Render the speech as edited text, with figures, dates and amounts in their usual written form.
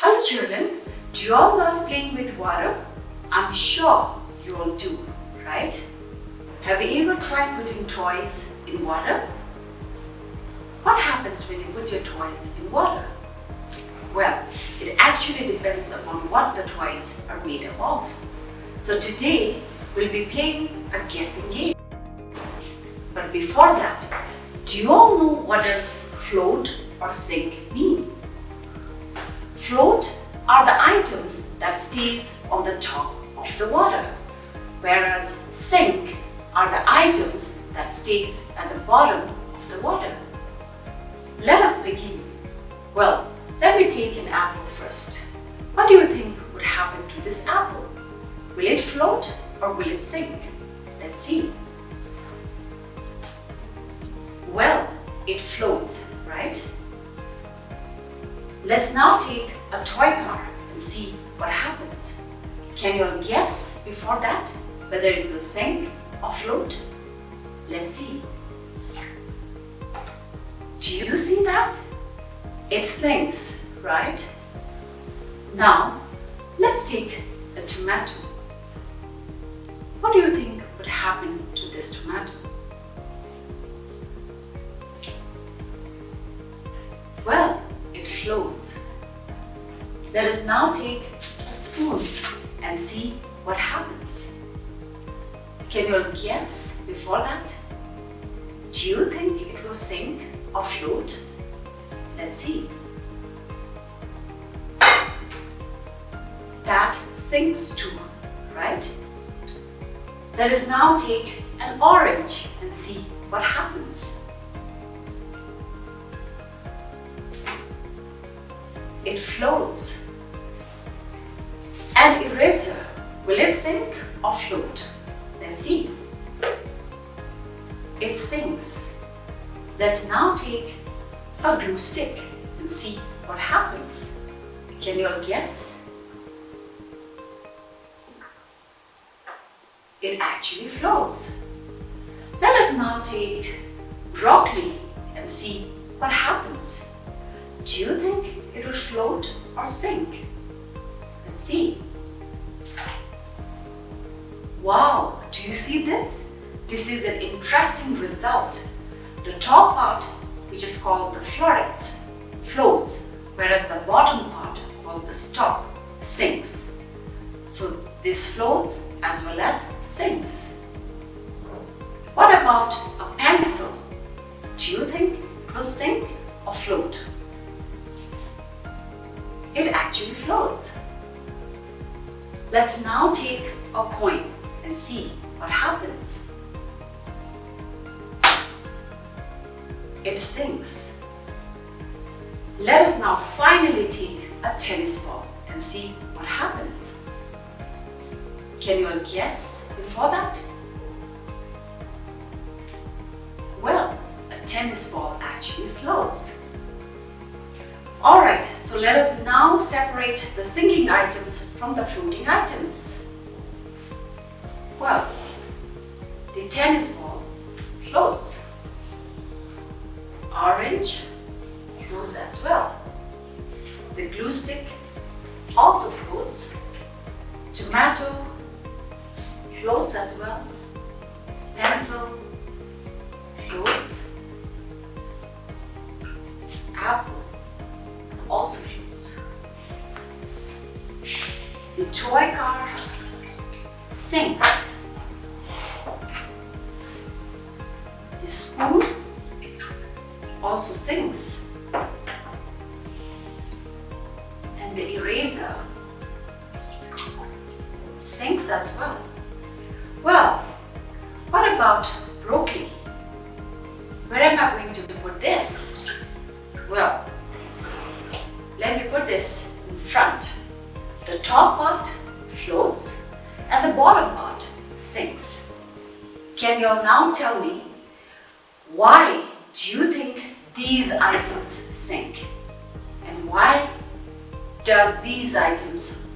Hello children, do you all love playing with water? I'm sure you all do, right? Have you ever tried putting toys in water? What happens when you put your toys in water? Well, it actually depends upon what the toys are made up of. So today, we'll be playing a guessing game. But before that, do you all know what does float or sink mean? Float are the items that stays on the top of the water, whereas sink are the items that stays at the bottom of the water. Let us begin. Well, let me take an apple first. What do you think would happen to this apple? Will it float or will it sink? Let's see. Well, it floats, right? Let's now take a toy car and see what happens. Can you all guess before that whether it will sink or float? Let's see. Do you see that? It sinks, right? Now, let's take a tomato. What do you think would happen to this tomato? Well, it floats. Let us now take a spoon and see what happens. Can you all guess before that? Do you think it will sink or float? Let's see. That sinks too, right? Let us now take an orange and see what happens. It floats. An eraser, will it sink or float? Let's see. It sinks. Let's now take a glue stick and see what happens. Can you all guess? It actually floats. Let us now take broccoli and see what happens. Do you think it would float or sink? Let's see. Wow, do you see this? This is an interesting result. The top part, which is called the florets, floats, whereas the bottom part, called the stalk, sinks. So this floats as well as sinks. What about a pencil? Do you think it will sink or float? It actually floats. Let's now take a coin and see what happens. It sinks. Let us now finally take a tennis ball and see what happens. Can you all guess before that? Well, a tennis ball actually floats. Alright, so let us now separate the sinking items from the floating items. Well, the tennis ball floats. Orange floats as well. The glue stick also floats. Tomato floats as well. Pencil floats. Apple also floats. The toy car sinks. The spoon also sinks. And the eraser sinks as well. Well, what about broccoli? Where am I going to put this? Well, let me put this in front. The top part floats and the bottom part sinks. Can you all now tell me why do you think these items sink? And why does these items